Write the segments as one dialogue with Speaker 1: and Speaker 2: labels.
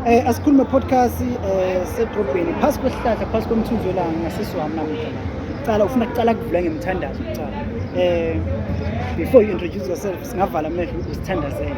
Speaker 1: Asikhulume podcast sedrobheni phasi kwesihlahla phasi komthunzi welanga ngasisiwami namuhla la. Cala ufuna kucala kuvula ngemthandazo kucala. Before you introduce yourself singavala amehlo usithandazele.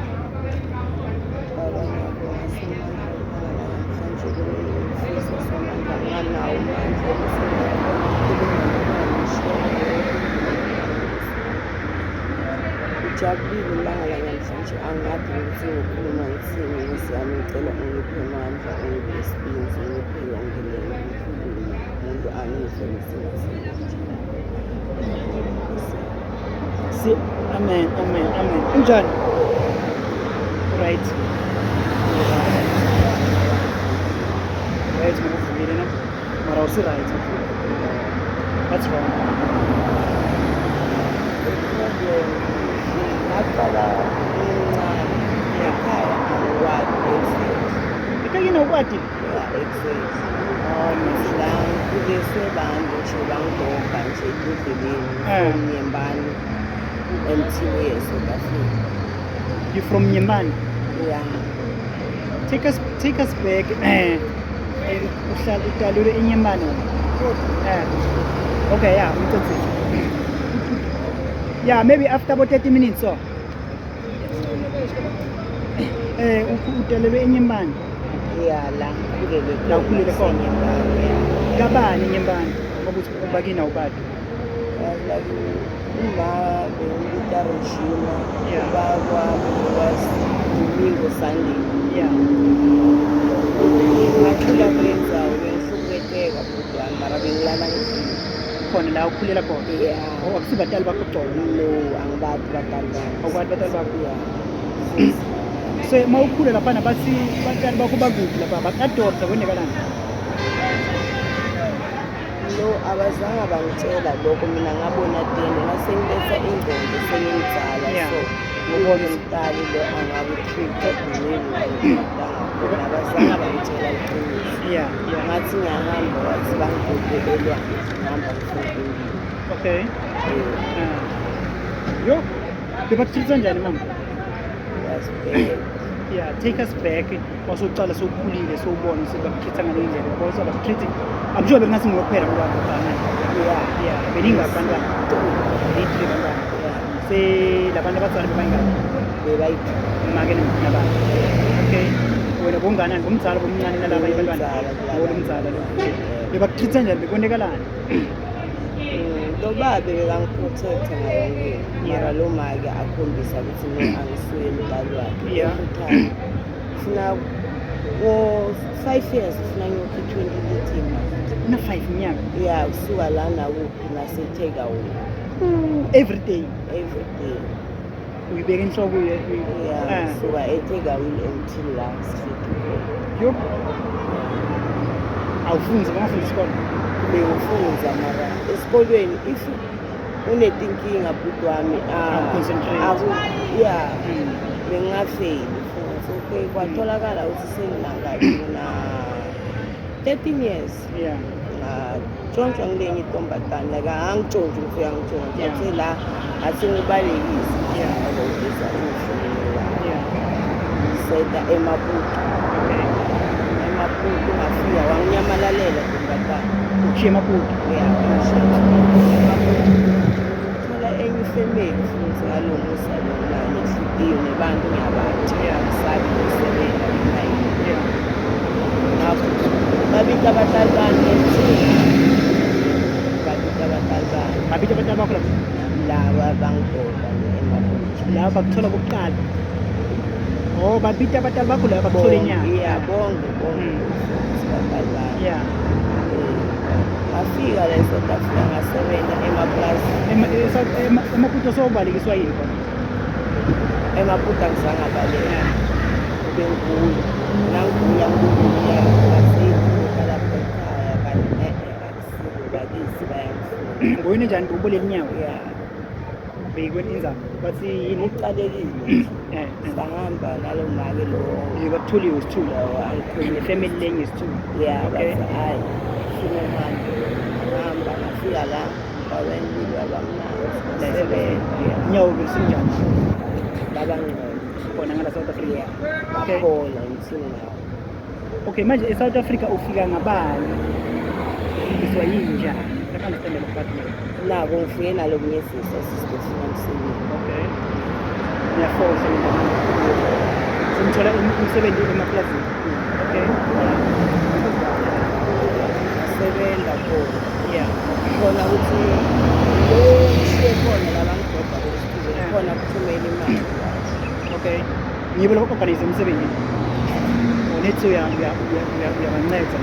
Speaker 2: Jabulile ilanga lanamhlanje angazi ukuthi ngikhuluma ngithini ngizama ngicela ungiphe amandla ungiphe isibindi ungiphe yonke lento ngikhulume umuntu angizwe
Speaker 1: Amen. Unjani? Right. Right, ngivumile na. Mara usi right. That's wrong.
Speaker 2: ngaqala umncane ekhaya angikwadi
Speaker 1: Ikayina ukwadi?
Speaker 2: exercise la ngikhuleswe bantu nje bangibhobha nje endleleni Nyembani emthini South Africa.
Speaker 1: You from Nyembani?
Speaker 2: Yeah.
Speaker 1: Take us back. Uhlala uqalile eNyembani. Okay, yeah, yeah, maybe after about 30 minutes so. Uqalile eNyembani.
Speaker 2: Yeah, la
Speaker 1: ukhulele khona
Speaker 2: Nyembani.
Speaker 1: Kabani eNyembani? Ngokuthi bakina ubani?
Speaker 2: Uma bengita Regina,
Speaker 1: Yeah.
Speaker 2: baba was Domingo Sunday.
Speaker 1: Yeah.
Speaker 2: Ngakhula kwenza ngihluketeka kodwa mara bengilala ngikhona.
Speaker 1: Khona la ukhulela khona.
Speaker 2: Yeah.
Speaker 1: Akusibatali bakho qobo.
Speaker 2: No, angibathi batali bami.
Speaker 1: Awubathi batali bakho.
Speaker 2: Yeah.
Speaker 1: So mawukhule lapha bathi batali bakho bakuphi lapha bakadoda kwenekalana.
Speaker 2: No, abazange bangitshela lokho mina ngabona tena nasengiletha ingqondo sengimdala
Speaker 1: Yeah.
Speaker 2: so ngibona umntali lo angabe treated nini abazange bangitshela iqiniso.
Speaker 1: Yeah.
Speaker 2: Ngathi ngiyahamba wathi bangibhode elwandle ngihamba ngifundile.
Speaker 1: Okay. Yo. Bebakuthitha njani mama?
Speaker 2: Yasibheke.
Speaker 1: Yeah, take us back. Wasuqala sokukhulile sobona sibakukhitha ngale ndlela. Because abakukhithi I'm sure bengasi ngokuphela ngoba bafana. Yeah, beningi abantwana. Beningi abantwana. Se labantu abazali bebangani?
Speaker 2: Bebayithi.
Speaker 1: Make nabani? Okay. Wena bongana ngumzala bomncane nalaba abantwana. Ngolumzala lo. Bebakukhitha njani bekonekalana?
Speaker 2: Ngoba bekangiprotect ngayo mara lo make akhombisa ukuthi mina angisuye umdali wakhe.
Speaker 1: Yeah.
Speaker 2: Funa 5 years funa ngiyothi 2018.
Speaker 1: Una 5 minyaka.
Speaker 2: Yeah, usuka lana kuphi naseTheka
Speaker 1: Every day. Uyibeka inhloko
Speaker 2: Yeah, usuka eTheka until last.
Speaker 1: Yo. Awufunzi bangafunda isikole.
Speaker 2: Bengifunda mara esikolweni if unetinkinga bhuti wami
Speaker 1: Concentrate.
Speaker 2: Yeah, bengafeli futhi. Okay, kwatholakala ukuthi senginangathi na 13 years.
Speaker 1: Yeah.
Speaker 2: Tshontsha ngilenye intombatana like angitshontshe ufika ngitshontshe
Speaker 1: Yeah.
Speaker 2: athe la athi ngibalekise.
Speaker 1: Yeah.
Speaker 2: Ngizisa umshini la
Speaker 1: Yeah.
Speaker 2: seda Emaputo ngafika wanginyamalalela intombatana.
Speaker 1: Ukhiye Maputo.
Speaker 2: Thola enye ifamily futhi ngalo musa lo nesitiyo nebantu ngiyabathi ngisabi ukusebenza
Speaker 1: Yeah.
Speaker 2: ngakho babita abatali bami
Speaker 1: Babita abantwana bakho lapha.
Speaker 2: laba bangibhobha Emaputo.
Speaker 1: Laba bakuthola kokuqala. Oh, babita abantwana bakho laba bakuthola inyanga.
Speaker 2: Yeah, bonke abatali bami.
Speaker 1: Yeah.
Speaker 2: Ngafika la eSouth Africa ngasebenza emapulazini.
Speaker 1: Emaputo sobalekiswa yini khona?
Speaker 2: Emaputo angizange abaleka. Bengigula nangigula ngikuya ngasekhaya lapho ekhaya kanti akusibo bakisi bayangifuna.
Speaker 1: Ngoyini njani uboleka inyawo?
Speaker 2: Yeah,
Speaker 1: Beyikweni inzaba. Bathi yini?
Speaker 2: uqalekile sangihamba nalo make lo
Speaker 1: Bakuthuliwe isithulu.
Speaker 2: angikhulile
Speaker 1: Family lenye isithulu.
Speaker 2: Yeah,
Speaker 1: Okay.
Speaker 2: bathi hayi funa uhambe ngihamba ngafika la bawenile abamnandi sebenza
Speaker 1: Inyawo besinjani?
Speaker 2: babangcono
Speaker 1: Khona ngala South Africa.
Speaker 2: bakhona ngithini nawo
Speaker 1: Okay, manje eSouth Africa ufika ngabani? Ufundiswa yini njani? I can understand the partner.
Speaker 2: nako ngifike nalo kunyesisa sisifuna umsebenzi.
Speaker 1: Okay. Ngiyafosa mina. Simthola umsebenzi emapulazini. Okay.
Speaker 2: Sebenza khona.
Speaker 1: Yeah.
Speaker 2: Khona ukuthi lo ngishiye khona labangidobha kwesikuze khona kuthumela imali.
Speaker 1: Okay. Ngibe lokho organize umsebenzi. Unethu uyabanceda.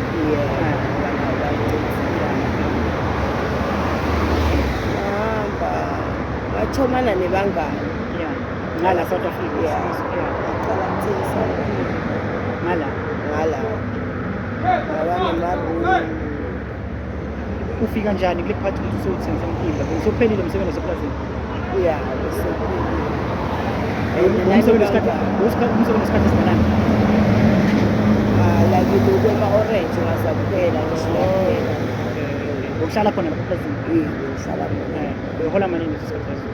Speaker 2: Hamba ngachomana nebangani.
Speaker 1: Yeah. Ngala South Africa.
Speaker 2: Yeah. Ngaqala ukuthengisa
Speaker 1: Ngala.
Speaker 2: ngaba nemaroom.
Speaker 1: Ufika njani kule part ukuthi usothenga umtimba? Usophelile umsebenzi wasepulazini.
Speaker 2: Yeah, besekuyo.
Speaker 1: Umsebenzi wesikhathi esinganani?
Speaker 2: Like lokema-orange ngasakuphela ngishiyaphela.
Speaker 1: Uhlala khona lapha eplazini?
Speaker 2: Ngihlala khona.
Speaker 1: Uhola malini lesikhathi leso?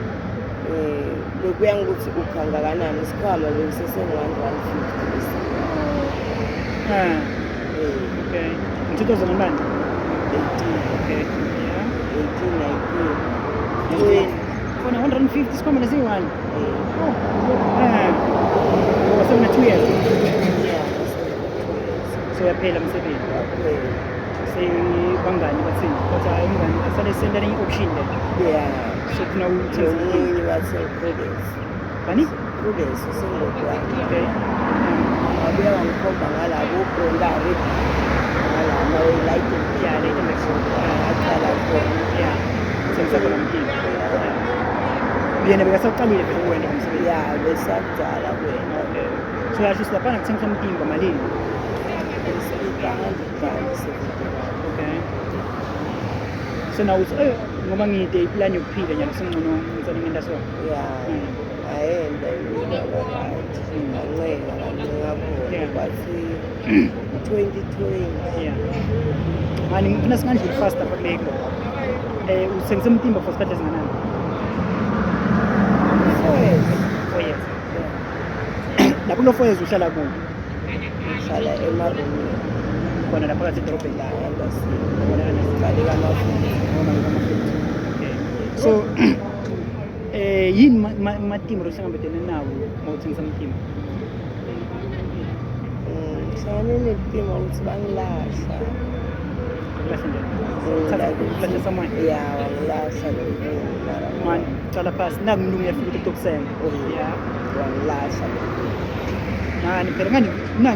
Speaker 2: Bekuya ngokuthi ukhanga kanani isikhwama besese-150.
Speaker 1: Okay. In 2009?
Speaker 2: 18.
Speaker 1: Okay. Yeah.
Speaker 2: 18, 19, 20.
Speaker 1: Khona 150 isikhwama lesi-1? So una 2 years?
Speaker 2: Yeah.
Speaker 1: So uyaphela umsebenzi?
Speaker 2: Okay.
Speaker 1: Bangani bathini? Kodwa ingane asale senda nenye option le.
Speaker 2: Yeah.
Speaker 1: So kuna uthenga
Speaker 2: Omunye wase-Prudence.
Speaker 1: Bani?
Speaker 2: Prudence usengokwane.
Speaker 1: Okay.
Speaker 2: Wabuya wangikhomba ngalabo uBrondari ngalama we-lighting.
Speaker 1: Yeah, lighting machine.
Speaker 2: Ngaqala khona.
Speaker 1: Yeah. Uthengisa khona umtimba. Yena bekasaqalile phela ukwenda umsebenzi.
Speaker 2: Yeah, besakudala kwena.
Speaker 1: Okay. So yasho silaphana kuthengiswa umtimba malini?
Speaker 2: Isipika 100
Speaker 1: Okay. So now ngoba ngide iplan yokuphila nyalo sengcono ngitsale ngenta so.
Speaker 2: Yeah. Ayenda yini right. Ancenga
Speaker 1: Yeah.
Speaker 2: kwathi 2020.
Speaker 1: Yeah. Mani ngifuna singandluli fast apha kule nto. Uthengisa umtimba for isikhathi esinganani?
Speaker 2: 4 years.
Speaker 1: 4 years.
Speaker 2: Yeah.
Speaker 1: Lapho kulo 4 years uhlala kuphi?
Speaker 2: Ngihlala emarumini
Speaker 1: Khona lapha phakathi edorobheni.
Speaker 2: la embassy.
Speaker 1: Khona
Speaker 2: Ngihlale kamafundi.
Speaker 1: Okay. So yini matimba lohlangabezene nawo mawuthengisa umtimba?
Speaker 2: Ngihlangane nesidingo ukuthi bangilahla.
Speaker 1: Kulahle njani? Kulahle someone?
Speaker 2: Yeah, wangilahla lo muntu.
Speaker 1: Man, cala phasi naku umlungu uyafika ukuthi ukusenga. Yeah.
Speaker 2: Wangilahla lo
Speaker 1: Nani phela ngani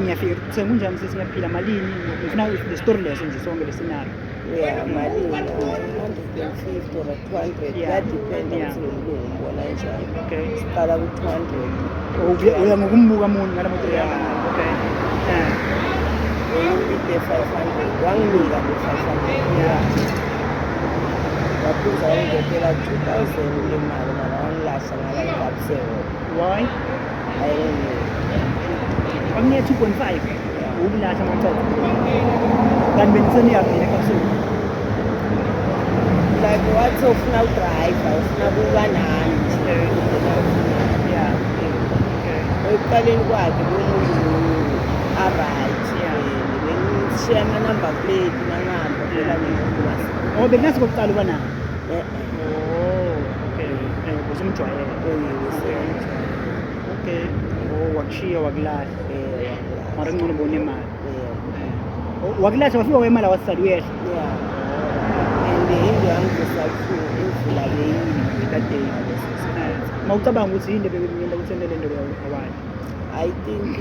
Speaker 1: ngiyafika ukuthi kunjani sisi ngiyaphila malini ngifuna le story leso nje sonke lesinalo.
Speaker 2: Yeah, malini 150 or 200.
Speaker 1: Yeah.
Speaker 2: That depends
Speaker 1: Yeah.
Speaker 2: ukuthi lo mlungu ubona njani.
Speaker 1: Okay.
Speaker 2: Siqala ku-200.
Speaker 1: Uya ngokumbuka umuntu ngala moto yakho.
Speaker 2: Yeah.
Speaker 1: Okay.
Speaker 2: Ngiphe 500. Wanginika le 500.
Speaker 1: Yeah.
Speaker 2: Waphuza wangidophela 2,000 le mali mara wangilahla ngala ikapselo.
Speaker 1: Why?
Speaker 2: I don't know.
Speaker 1: Kwamnya 2.5. Ukulahla maqedwe. Kanti beniseni yakho yena kapsuku.
Speaker 2: Like wathi ufuna udrayiva ufuna kuba nani
Speaker 1: Yeah. Okay.
Speaker 2: ekuqaleni kwakhe kumuntu a-right
Speaker 1: Yeah.
Speaker 2: bengishiya ama-number plate nangihamba phela ngemoto
Speaker 1: Oh, bekunazi kokuqala uba nawo. Okay. Uzumjwayele. Okay. Wakushiya wakulahla. Mara ngcono ubone imali. Wakulahla wafika wemali awasali uyehla.
Speaker 2: and into yangizosabuhlungu imvula beyini
Speaker 1: Kade. Mawucabanga ukuthi yini bekunyenda ukuthi enele nto awali.
Speaker 2: I think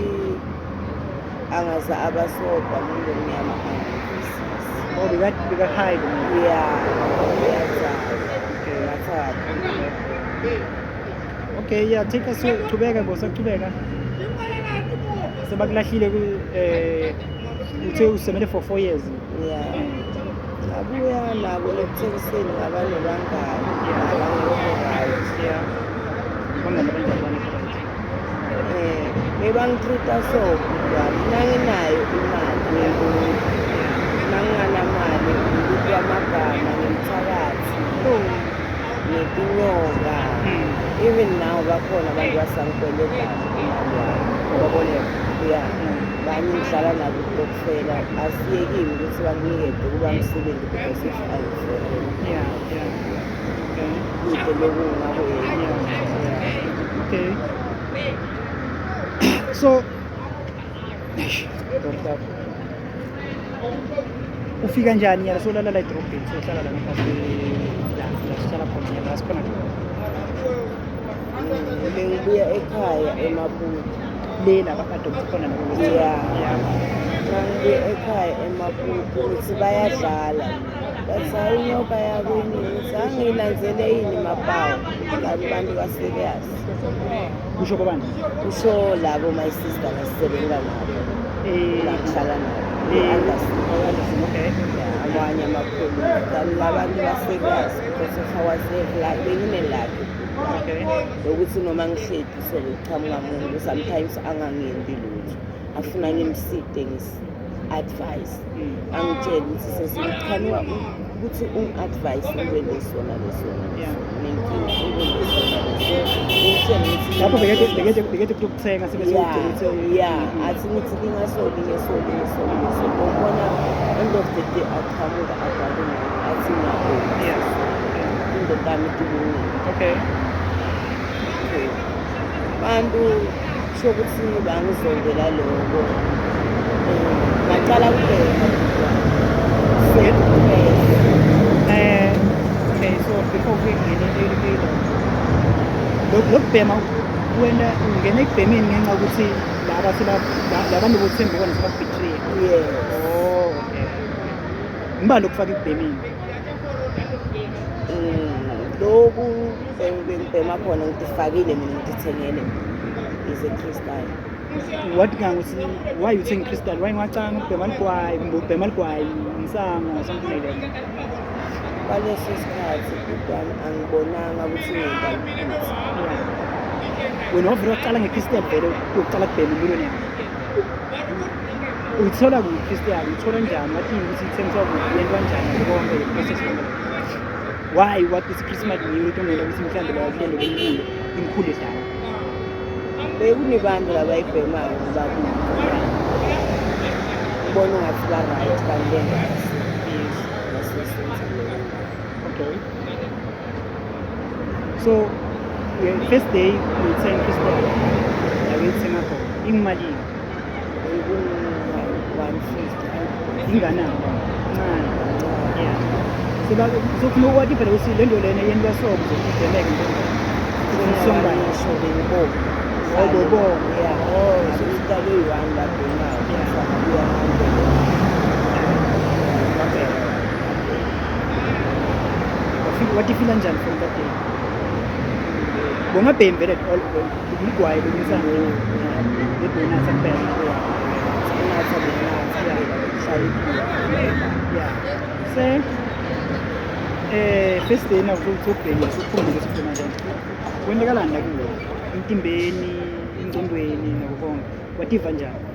Speaker 2: angaze abasobha umuntu omnyama angizwisisi.
Speaker 1: Oh, beka hide.
Speaker 2: Yeah, uyazazi.
Speaker 1: Okay, yeah, take us qhubeka ngosaqhubeka. Sebakulahlile uthe usebenze for 4 years.
Speaker 2: Yeah. Abuya nabo ekuthengiseni ngabanye bangani abangekho-right.
Speaker 1: Yeah. Bangani abanjani
Speaker 2: bebangitreat-a so good nanginayo imali nanginganamali ngiluphi amagama ngimthakathi netinyoka. Even now bakhona abantu basangikweletayo imali yabo.
Speaker 1: Ubaboleka.
Speaker 2: Yeah. Banye ngihlala nabo ukufela asiyekile ukuthi banginikeze kuba msebenzi because if ayifela.
Speaker 1: Yeah. Okay.
Speaker 2: Kude lokhu ngabo
Speaker 1: Yeah.
Speaker 2: yeah.
Speaker 1: Okay. So ufika njani yala solala la edrobheni sohlala la ngaphansi la sihlala khona la sikhona
Speaker 2: Bengibuya ekhaya eMaputo.
Speaker 1: le la badokotela khona la
Speaker 2: Yeah. Nangibuya ekhaya eMaputo ukuthi bayadlala. Bathi hayi inyoka yabo iningi. Angilandzele yini mapawu. Labo bantu ba-serious.
Speaker 1: kusho kobani
Speaker 2: Kusho labo my sister ngasisebenza nabo. La ngihlala nabo.
Speaker 1: okay
Speaker 2: Abanye amakhulu. Kanti labantu ba-serious because of our safe life. Benginelakho.
Speaker 1: okay
Speaker 2: Lokuthi noma ngihledi so ngichamuka muntu sometimes angangendi lutho. Afuna ngimside ngisi-advise. Angitshela ukuthi sesikhaniwa ukuthi ungi-advise ube lesona.
Speaker 1: Yeah.
Speaker 2: Nenkinga ube lesona. Ngitshela ukuthi
Speaker 1: lapho bekade kuthenga
Speaker 2: yeah, athi ngithi lingasoli. Ngibona end of the day aqhamuka abhale nayo athi ngiyabonga. Indoda yami ilungile.
Speaker 1: okay
Speaker 2: Bantu kusho ukuthi bangizondela lokho. Ngaqala ukubheka
Speaker 1: okay so before we ngene elilo lokubhema wena ungene ekubhemeni ngenxa ukuthi labantu bothembeka nasebabetray
Speaker 2: yes.
Speaker 1: okay ngibani lokufaka ekubhemeni
Speaker 2: Lokhu bengibhema khona ngifakile mina ngithengele is a Christian.
Speaker 1: what kanguthi why you think crystal why ngacanga ukubhema ligwayi kumbe ubhema ligwayi ngisango something like that
Speaker 2: Kwaleso sikhathi kodwa angibonanga ukuthi ngibaliphuza.
Speaker 1: wena wavele waqala nge-Christian vele yokuqala kubhema empilweni yakho uyithola ku-Christian uyithola njani wathi ukuthi ithengiswa kuphi yento kanjani konke process why what is Christmas new into ngela ukuthi mhlambe la kulendo lelikhulu imkhulu ehlala
Speaker 2: Bekunibantu labayibhemayo ngibabili. Ngibona ungathi ba-right kanti bengasi.
Speaker 1: okay so first day uyithenga Christmas la uyithenga khona imali inganani ncane yeah sokufuna ukwathi phela ukuthi le nto lena yentwa so kuzokubhemeka njengoba wathi feel njani from that day bongabhemi vele ligwayi lokunisana lebonus kuphela yeah se first day na ukubhema ukukhumbula ukuthi njani kwenzakalani la kuwe emtimbeni engcondweni nokonke wativa njani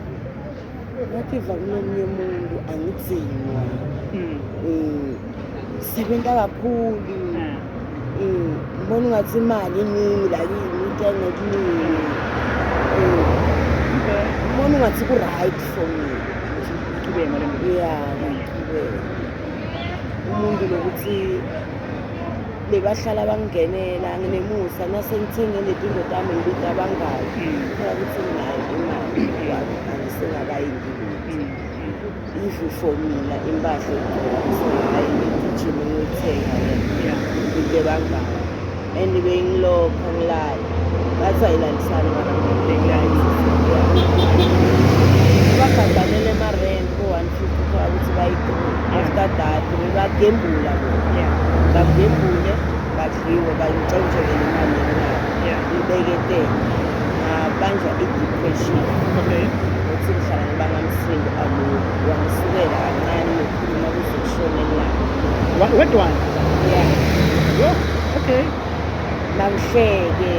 Speaker 2: Ngativa kunomunye umuntu angidzinwa. Sebenza kakhulu. Ngibona ungathi imali iningi lakini uthenga kuningi. Ngibona ungathi ku-right for me.
Speaker 1: Ngibeka le nto.
Speaker 2: Yeah, ngibeka. Umuntu lokuthi bebahlala bangingenela nginemusa nasengithengele izinto zami ngibita abangani. Ukuthi nginayo imali yami angisengakayindi lutho. If for mina impahla ayigijima ngiyithenga ngibite bangani. And bengilokho ngilala. Bathi ayilandisani mara babhadalele ama-rent ko-150 ukuthi bayi-3 after that bebagembula bona bagembule badliwe bangicentshele nemali yemali ngibekete ngabanjwa i-depression ukuthi ngihlala ngibangamsindo aloku wangisukela kancane nokhuluma kuzokushonela lapho
Speaker 1: wedwa
Speaker 2: yeah
Speaker 1: okay
Speaker 2: nangihleke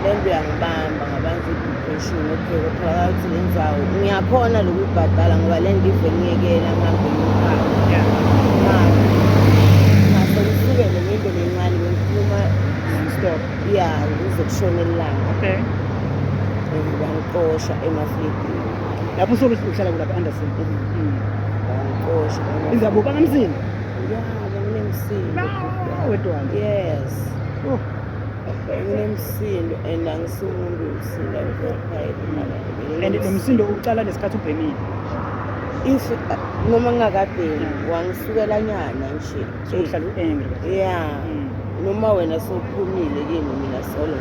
Speaker 2: lento yangibamba ngabantu i-depression okay kutholakala ukuthi le ndzawo ngiyakhona lokuyibhadala ngoba le nto ive ngiyekela ngihambe ngikhaya ngase ngisukele ngento lencane
Speaker 1: stop.
Speaker 2: ya kuzokushona ilanga
Speaker 1: Okay.
Speaker 2: bangixosha emaflekini
Speaker 1: Lapho uhlala kulapha Anderson.
Speaker 2: bangixosha
Speaker 1: Izabo bangamsini.
Speaker 2: ya benginemsindo
Speaker 1: Wedwana.
Speaker 2: yes
Speaker 1: Oh.
Speaker 2: nginemsindo and angisumuntu umsindo I'm
Speaker 1: And
Speaker 2: very
Speaker 1: lo msindo uqala nesikhathi ubhemile.
Speaker 2: if noma ngingakabhemi wangisukela nyana nje
Speaker 1: So uhlala u-angry.
Speaker 2: ya noma wena sowuphumile kimi mina solo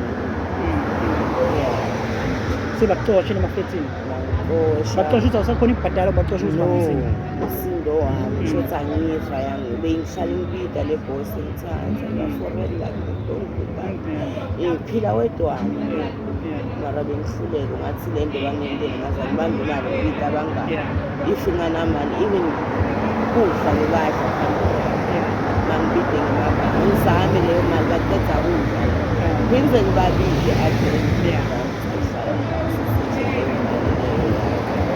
Speaker 2: ya
Speaker 1: Sebakuxosha emafetini.
Speaker 2: bangixosha
Speaker 1: Baxosha ukuthi awusakhona ikubhadala baxosha ukuthi
Speaker 2: no
Speaker 1: bangisini.
Speaker 2: umsindo wami shothi angiva yangi bengihlala ngibida le bosi ngithatha ngaforela ngiphila wedwana mara bengihluleka ngathi le nto bangenzele ngazani bangemali ngibida abangani if nganamali even kudla bebadla bangibide ngemabanga ngizame leyo mali baqeda kudla benze ngibabili ade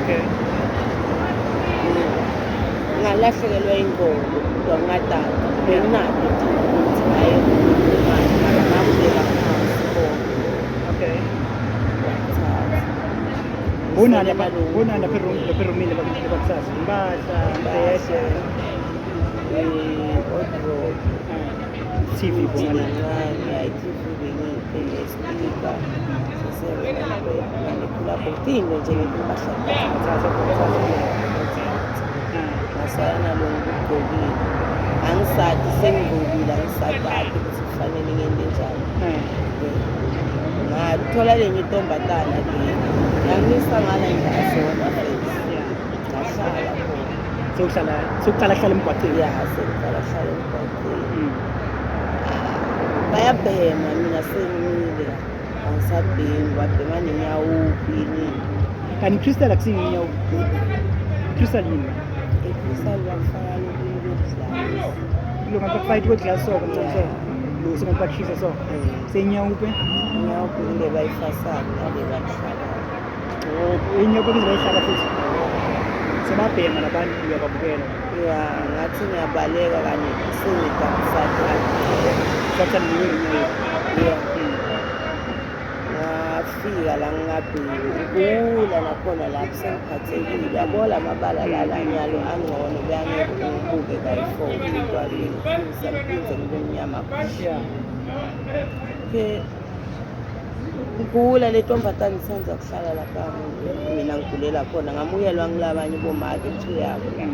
Speaker 1: Okay.
Speaker 2: ngalahlekelwa ingqondo kodwa ngingadala benginalo ukuthi ngaye imali mara ngakubeka phansi konke
Speaker 1: Okay.
Speaker 2: wathatha
Speaker 1: Bona lapha erumini bakusasa. Impahla, mbhede,
Speaker 2: odrop
Speaker 1: TV bona.
Speaker 2: i-TV bengiyiphe speaker sesekhulapho nje ngempahla ngasala nalo ngikugqokile angisathi sengigqokile angisakade ukuthi kufanele ngente njani ngathola lenye intombatana le yangisa ngala ngasona ngahlala khona
Speaker 1: Sokuqala hlala emgwaqeni.
Speaker 2: ya sengiqala hlala emgwaqeni bayabhema mina sengimile angisabhemi babhema nenyawuphi nini
Speaker 1: Kanti Crystal akusinginyawo. Crystal yini?
Speaker 2: ekhrisali bafaka lokudlala
Speaker 1: Lo ngapha kweglass so kancane so. Lo singabakhisa so. Senyawupe.
Speaker 2: inyawuphi ile bayifasadi nale bahlala
Speaker 1: Inyawupe bayihlala futhi. Sebabhema labantu uyababukela.
Speaker 2: ya ngathi ngiyabaleka kanye sengidabusathatha
Speaker 1: Sathi ngiyenye.
Speaker 2: ya ngafika la ngingabheki ukula nakhona lapho sengiphathekile yabo la mabala lala nyalo angcono beyangeke ngibuke kayi-4 kwabili samphindze ngibe mnyama
Speaker 1: Yeah.
Speaker 2: ke ngikula le ntombatane isanza kuhlala lapha mina ngigulela khona ngamuyelwa ngilabanye bomake yabo la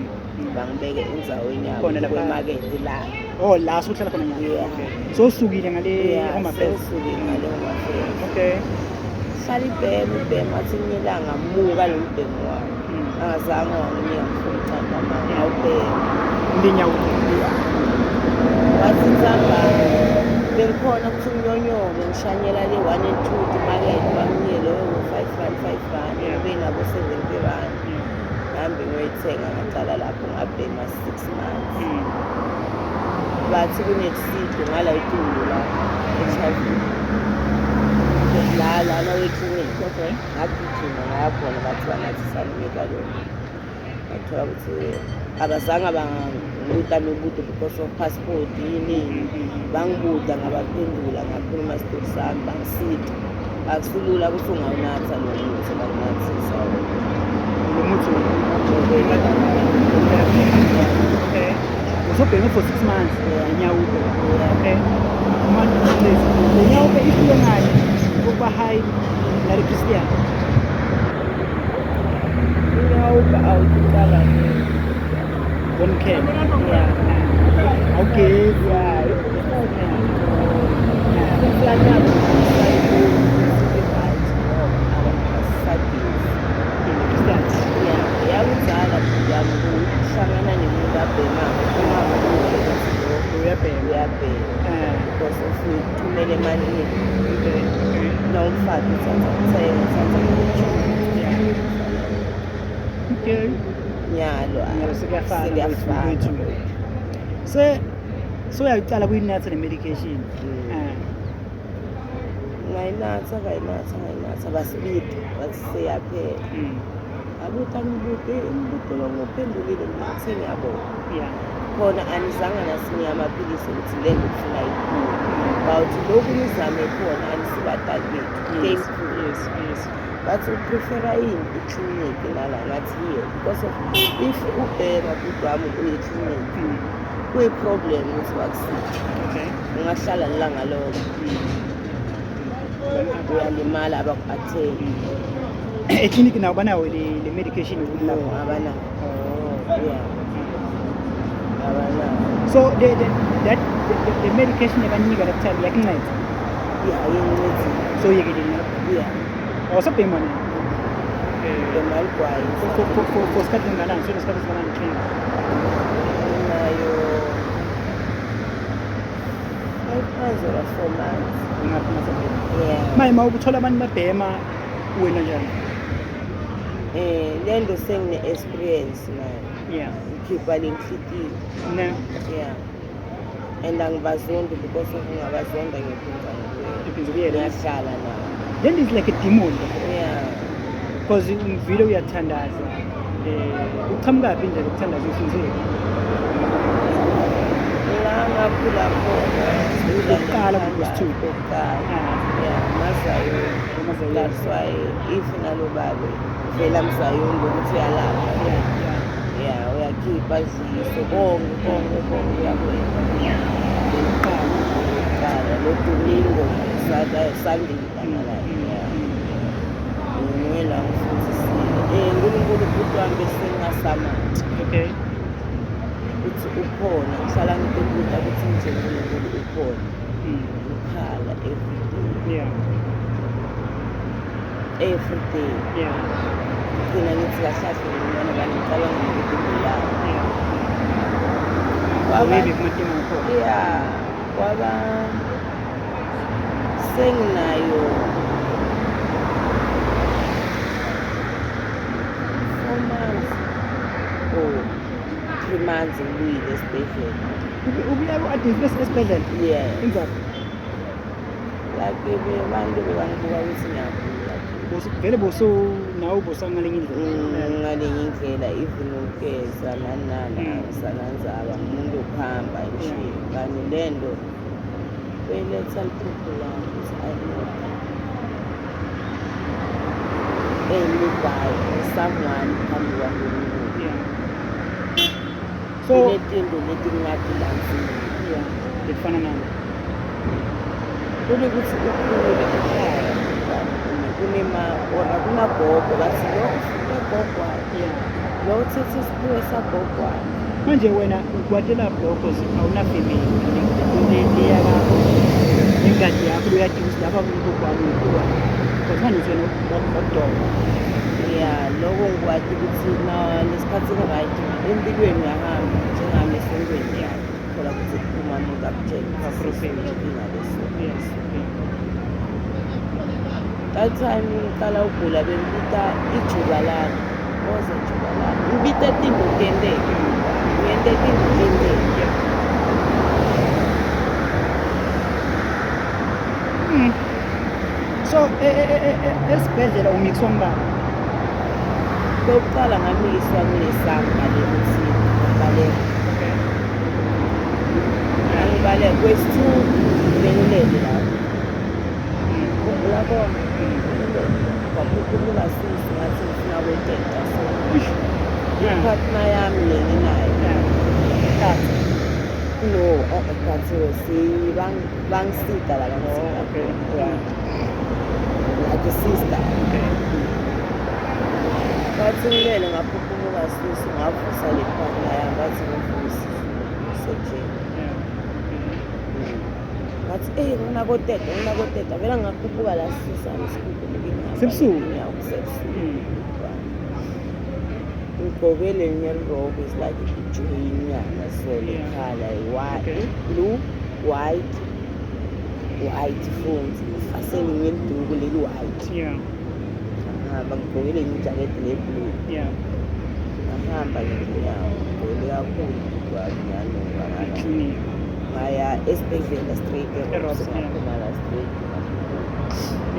Speaker 2: bangibeke endzaweni
Speaker 1: Khona
Speaker 2: yabo
Speaker 1: lapha?
Speaker 2: kwemakethe la
Speaker 1: Oh, la uhlala khona nyalo.
Speaker 2: Yeah.
Speaker 1: Okay. So usukile ngale Home Affairs.
Speaker 2: sengisuke ngale Home Affairs
Speaker 1: Okay.
Speaker 2: hlala ibhema athi ngelanga muka lo mbhemu wami angazange wanginika ngifuna ucanda manje awubhema
Speaker 1: Ndinyawupe.
Speaker 2: wathi nsambama bengikhona ukuthi nginyonyome ngishanyela le 1 and 2 imakethe bangiyele ngo-5 rand benabo 70 rand ngihambe ngiyoyithenga ngacala lapho ngabhema 6 months bathi kunesido ngala itundu la HIV lana weklinikhi
Speaker 1: Okay.
Speaker 2: ngagijima ngayakhona bathi banathi salunika lokho ngathola ukuthi abazange bangibuta nobude because of passport yini bangibuda ngabaphendula ngakhuluma isitori sami bangisida akusilula ukuthi ungawunatha lo muthi bakunathisa
Speaker 1: Lo muthi. Okay. Usobheme for 6 months. Ndinyawupe. Okay. Manje please. Ndinyawupe ifike ngani? Ukuba high na Christian.
Speaker 2: inyawuka awuqala
Speaker 1: Don't care.
Speaker 2: ya
Speaker 1: Okay.
Speaker 2: ya iflanabo
Speaker 1: Christian.
Speaker 2: yakuzala yami ukuhlangana nemuntu abhemayo
Speaker 1: Uyabhema.
Speaker 2: uyabheka because of uthumela emalini
Speaker 1: Okay.
Speaker 2: nawumfaka uthatha kuthenga uthatha
Speaker 1: Okay.
Speaker 2: nyalo
Speaker 1: Nyalo sekuyafana
Speaker 2: sekuyafana
Speaker 1: kwethu. So uyaqala kuyinatha le medication.
Speaker 2: ngayinatha basibidi bathi seyaphela abuthi angibude imbuto lo ngiphendulile mina sengiyabona
Speaker 1: Yeah.
Speaker 2: khona anizange nasinika amaphilisi ukuthi le nto ufuna yikhona about lokhu nizame khona anisibadali bethu
Speaker 1: Yes,
Speaker 2: thankful
Speaker 1: yes.
Speaker 2: but uprefera yini iklinikhi nala ngathi here because of if ubheka bhuti wami uye eklinikhi kuyi-problem ukuthi bakusize
Speaker 1: Okay.
Speaker 2: ungahlala nilanga lonke uyalimala abaku-atheni
Speaker 1: Ekliniki nawo banawo le medication
Speaker 2: no
Speaker 1: yokulapha.
Speaker 2: abanawo
Speaker 1: Oh.
Speaker 2: yeah abanawo
Speaker 1: So the medication yabanika that time yakunceda.
Speaker 2: yeah yencedile
Speaker 1: So yekeleni lapho.
Speaker 2: yeah
Speaker 1: Awusabhema nini?
Speaker 2: ngemali kwayo
Speaker 1: For isikhathi esingakanani? So isikhathi esingakanani ekliniki?
Speaker 2: nayo 5 months or 4 months
Speaker 1: Ngaphi masabhema?
Speaker 2: yeah
Speaker 1: Manje uma uthola abantu babhema wena njani?
Speaker 2: le nto sengine-experience nayo
Speaker 1: Yeah.
Speaker 2: ngikhipha le nhlikiyo
Speaker 1: No.
Speaker 2: yeah and angibazondi because of ngingabazonda ngiphinda
Speaker 1: Iphindze kuyena.
Speaker 2: ngiyahlala nabo
Speaker 1: Then it's like a demon.
Speaker 2: yeah
Speaker 1: Because umvile uyathandaza. Uqhamukaphi indlela yokuthandaza uhlizeke?
Speaker 2: la ngakhula khona
Speaker 1: Okokuqala ku-Westwood.
Speaker 2: okokuqala
Speaker 1: Ah.
Speaker 2: yeah mazayo
Speaker 1: Emazayoni.
Speaker 2: that's why if nalo babe vela mzayoni lokuthi uyalapha
Speaker 1: Yeah.
Speaker 2: yeah uyakhipha ziso konke uyakwenza
Speaker 1: Okokuqala.
Speaker 2: lo domingo sunday kanalayo yeah ngimela ngifundisile uNkulunkulu ubhuti wami besengasamanje
Speaker 1: Okay.
Speaker 2: ukuthi ukhona ngihlala ngibheka ukuthi nje uNkulunkulu ukhona ngikhala every day
Speaker 1: Yeah.
Speaker 2: ngina ngithi kahlahle ngibona bani ngicabanga ngokuthi ngiyala
Speaker 1: Yeah.
Speaker 2: Kwaba-
Speaker 1: Maybe kumadinga ngakhona.
Speaker 2: yeah kwaba senginayo 4 months or 3 months ngibuyile esibhedlela
Speaker 1: Ubuya ku-advance esibhedlela.
Speaker 2: yeah
Speaker 1: Inzalo.
Speaker 2: like abantu bebangibuka ukuthi ngiyagula
Speaker 1: Vele nawe bosangalenye indlela.
Speaker 2: ngalenye indlela even ukugeza nani angisananzaba ngumuntu okuhamba nje kanti le nto beyiletha liphupho lami ukuthi anybody someone phambi kwaNkulunkulu
Speaker 1: Yeah. So
Speaker 2: kunetinto leti ngingatilandzile
Speaker 1: yeah, lekufana nani?
Speaker 2: kunokuthi ukhule ekhaya kunagogo bathi lo ufune gogwana
Speaker 1: Yeah.
Speaker 2: lo uthethe isiphiwo sagogwana
Speaker 1: Manje wena ukwatela blocos awuna family. Le yakho ingadi yakho uyadinga ukuthi lapha kumuntu kwami ukuba. Because manje wena bakudonga.
Speaker 2: ya loko ngikwati ukuthi nesikhathi right empilweni uyahamba njengami esengweni yakho thola ukuthi uma umuntu akutshela ingaleso
Speaker 1: Yes.
Speaker 2: that time ngiqala ugula bengibita ijubalana oze jubalana ngibita tinto tenteke ngiyente tinto tenteke
Speaker 1: So esibhedlela umixwa ngibani?
Speaker 2: kokuqala ngamikiswa kunesamba lekuthi ngibaleka
Speaker 1: Okay.
Speaker 2: angibaleka kwesi-2 bengilele lapho khumbula kona kwaphuphuluka sisi ngathi ngifuna kweteta so ipartner yami lenginayo no kathiwe bangisida la
Speaker 1: Okay.
Speaker 2: yeah like a sister bathi ngilele ngaphuphuluka sisi ngavusa le partner yami bathi ngivusi sejele ngathi nginakoteta vele ngakhuphuka la sisami
Speaker 1: Sebusuku?
Speaker 2: sebusuku ngigqoke lenye robe is like ijoyinyana so lekhala
Speaker 1: Okay.
Speaker 2: blue white fonts aselinye liduku leli white
Speaker 1: Yeah.
Speaker 2: ngihamba ngigqoke lenye ijaketi le-blue
Speaker 1: Yeah.
Speaker 2: ngahamba ngenyawo ngigcwele kakhulu kwanyanoka
Speaker 1: Clinic.
Speaker 2: ngaya esibhedlela straight
Speaker 1: E-Ross, yeah.
Speaker 2: ngaphumala straight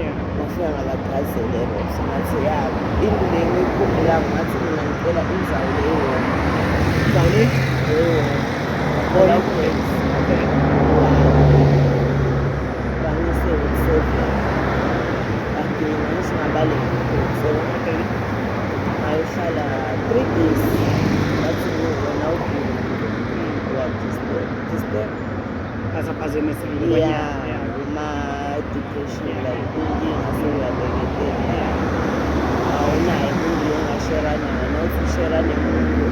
Speaker 1: Yeah.
Speaker 2: ngafika ngabachazela eRoss ngathi ya into le ngiyikhumbulayo ngathi mina ngicela indzawo leyo
Speaker 1: Indawo le?
Speaker 2: leyo ngicela ugrace
Speaker 1: Okay.
Speaker 2: bangise-7 bagcina ngisingabaleki so
Speaker 1: Okay.
Speaker 2: ngayohlala 3 days bathi wena uwa-disturb
Speaker 1: Asaphazamisekile
Speaker 2: yeah kuma-depression like inkinga sewuyabeketela awunaye umuntu ongashera naye nawuthi ushera nemuntu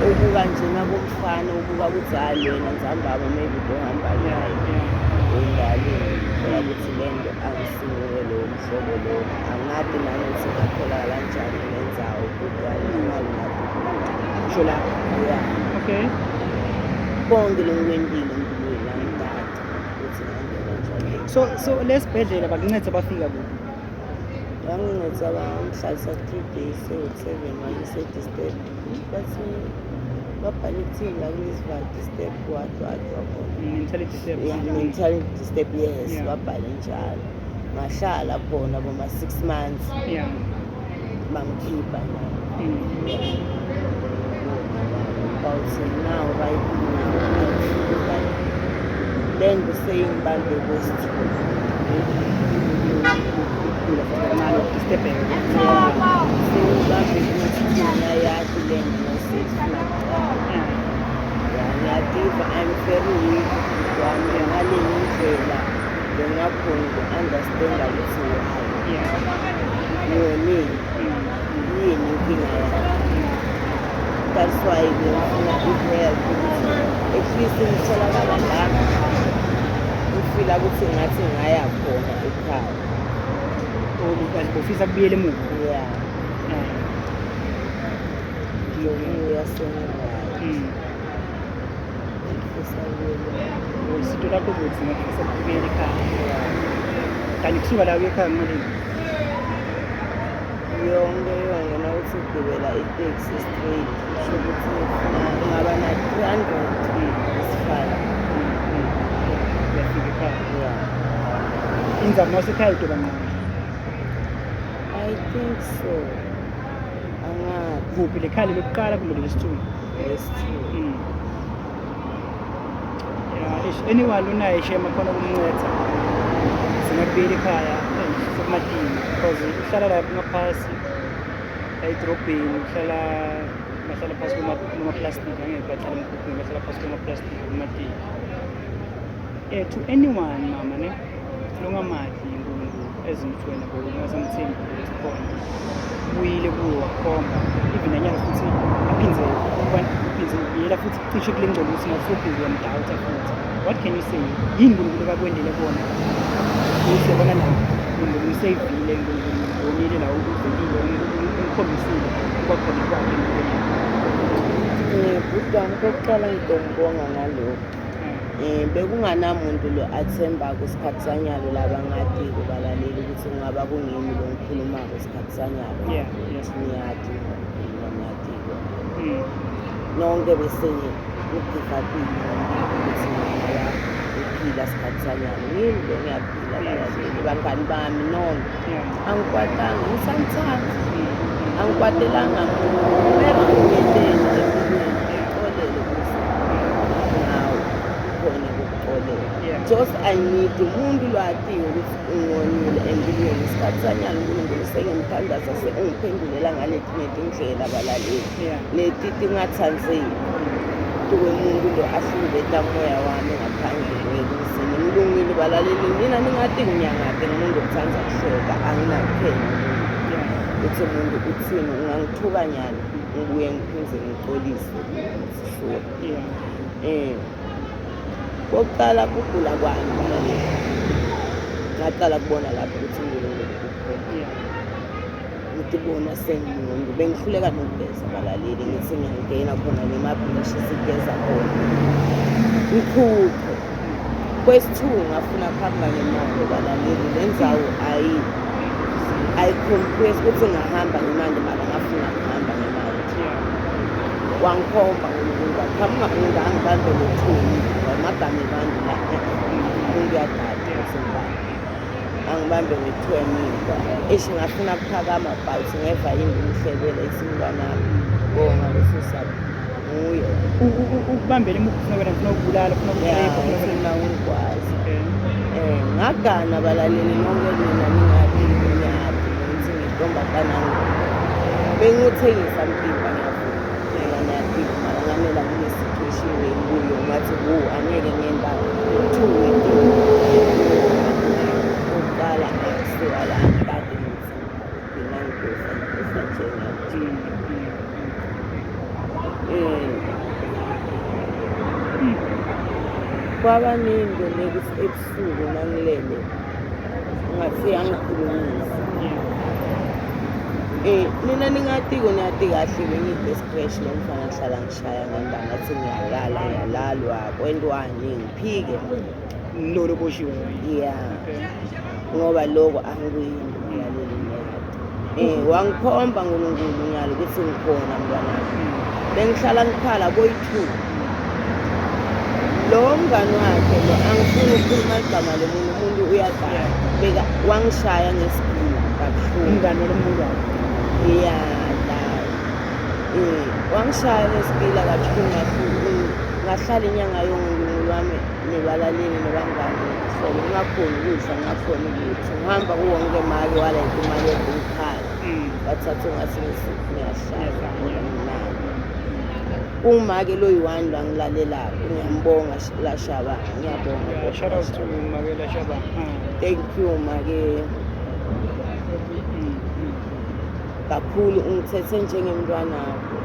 Speaker 2: obuka njena komfana ubuka ukuthi hhayi wena nzambama maybe bohamba naye endaleni thola ukuthi le nto angisimuke lowo mhlobo lowo angadi nanokuthi ngatholakala kanjani ngenzawo kodwa ngingalungabi
Speaker 1: Usho lapho.
Speaker 2: yeah
Speaker 1: Okay.
Speaker 2: konke lokwendile empilweni angidada ukuthi ngangena njani
Speaker 1: So lesibhedlela bakuncede bafika kuphi?
Speaker 2: bangincedisa bangihlalisa 3 days sewu-7 wayese-disturb bathi babhale ithini lakulesival disturb what wabona
Speaker 1: Mentally disturbed.
Speaker 2: yeah mentally disturb yes
Speaker 1: Yeah.
Speaker 2: babhale njalo ngahlala khona boma 6 months
Speaker 1: Yeah.
Speaker 2: bangikhipha nabo
Speaker 1: Mm.
Speaker 2: about now right now I feel like le nto seyingibambe kwesithu
Speaker 1: Disturbing.
Speaker 2: seyingibambe kwesithu nayathi le nto nasefuna ngiyativa I'm very weak wami ngaleyi ndlela bengakhona uku-understanda ukuthi why
Speaker 1: Yeah.
Speaker 2: ngiyonini yini inkinga yami that's why ngifuna i-help ukuthi at least ngitholakala la ngifila ukuthi ngathi ngaya khona ekhaya
Speaker 1: Ufisa kubuyela emuva.
Speaker 2: yeah ngiyobuya sengiwayo
Speaker 1: Mm.
Speaker 2: ngifisa ukuyela
Speaker 1: Usito lakho ukuthi ngifisa kubuyela ekhaya. Kanti kusuka la uye ekhaya ngalini?
Speaker 2: yonke nawuthi ugibela iteksi straight kusho ukuthi ngifuna ngaba na-300 isifala
Speaker 1: Uyafika ekhaya.
Speaker 2: yeah
Speaker 1: Inzamo yasekhaya idoba ngqo.
Speaker 2: I think so angazi
Speaker 1: Kuphi lekhaya lokuqala kumbe lesithunzi?
Speaker 2: lesithu
Speaker 1: Yeah, anyone unayo ishema khona ukumnceda. Singabuyela ekhaya sekumadini because uhlala lapha ngaphasi edrobheni bahlala phasi kwama-plastic angeke bahlala emkhukhwini bahlala phasi kwama-plastic kumadini. To anyone mama ne longamadli inkulunkulu ezimthweni ngokungasemthembi ukuthi khona buyile kuwo wakhomba even anyalo futhi aphindze ubuyela futhi cishe kule ngcono ukuthi ngasuphinde uyamdawuta futhi what can you say yini unkulunkulu akakwendele kona uyisebona la unkulunkulu useyivile unkulunkulu ubonile la uvelile umkhombisile kwakhona kwakhe empilweni
Speaker 2: bhutami kokuqala ngidongibonga ngalokho bekunganamuntu lo athemba kwesikhathi sanyalo laba ngadi kubalaleli ukuthi kungaba kungimi lo ngikhulumako isikhathi sanyalo
Speaker 1: Yeah, yes.
Speaker 2: ngiyadi nonke bese ngidivapile ukuthi ngingaba uphila isikhathi sanyalo yini lo ngiyaphila balaleli bangani bami nonke angikwatanga ngisamthanda angikwatelanga mera ngiyenteni empilweni ngixolele kuze nawe khona kokuxolela
Speaker 1: Yeah.
Speaker 2: just I need umuntu lwatiyo ukuthi ungonile empilweni isikhathi sanyalo unkulunkulu sengimthandaza sengiphendulela ngaletinye indlela balaleli
Speaker 1: Yeah.
Speaker 2: leti tingatsandzeki tuwe muntu lo ahluleta moya wami ngaphandle kwekusini ngilungile balaleli mina ningathi nginyangade ngumuntu okuthanda kuhleka anginakuphenya ukuthi umuntu uthini ungangithuka nyani ngibuye ngiphindze ngixolise sure kokuqala kugula kwami balaleli ngaqala kubona lapho ukuthi unkulunkulu ukhona ngitibona sengimuntu bengihluleka nokugeza balaleli ngithi ngiyangena khona nemabhishi sigeza khona ngikhuphe kwesithuku ngafuna kuhamba ngemali balaleli le ndzawo ayicompress ukuthi ngahamba ngemali mara ngafuna kuhamba ngemali wangikhomba ngangibambe lethuni amagama abantu la ngiyadada sengibambe angibambe nge-20 esho ngafuna kuphakama but ngeva yini umhlebela isimntwanami bonga kusisapho nguye
Speaker 1: ukubambela imuphi ufuna wena ufuna ukubulala ufuna ukurepa
Speaker 2: ufuna ukwazi
Speaker 1: okay
Speaker 2: ngagana abalaleli nonke mina ningathi ngiyathi ukuthi ngintombazana benguthengisa mpimba ngiyavuka ngiyaphinda mara ngamela kune-situation enkuyo ngathi angeke ngenza 2 weeks ukuqala akusuka la ngithathe ngithi ngina ngikufa njengathi kwaba ninto ebusuku nangilele ngathi angikhulumisa mina ningatiko niyati kahle bengi-descratch lo mfana ngihlala ngishaya ngendaba ngathi ngiyalalwa kwentwani ngiphike
Speaker 1: lo loboshiwe
Speaker 2: ngoba loko angikuyinto ngilaleli nyati wangikhomba nkulunkulu nyalo ukuthi ngikhona mntwanami bengihlala ngikhala boyi-2 lo mngani wakhe lo angifuni ukukhuluma igama lomunye umuntu uyadala beka wangishaya ngesikila kabuhlungu
Speaker 1: umngane lomuntu wakho
Speaker 2: wangishaya ngesikila kabuhlungu ngahlala inyanga yonke wami nebalaleli nebangani solo ngingakhoni ukudla ngingakhoni ukuthi ngihamba kuwonke mali waletha imali yokukhala bathathe ngathi ngiyahlala uma-ke loyi-1 langilalelayo ngiyambonga lashaba ngiyabonga
Speaker 1: shout out to Makela Shaba
Speaker 2: thank you make kakhulu ungithethe njengemntwanakho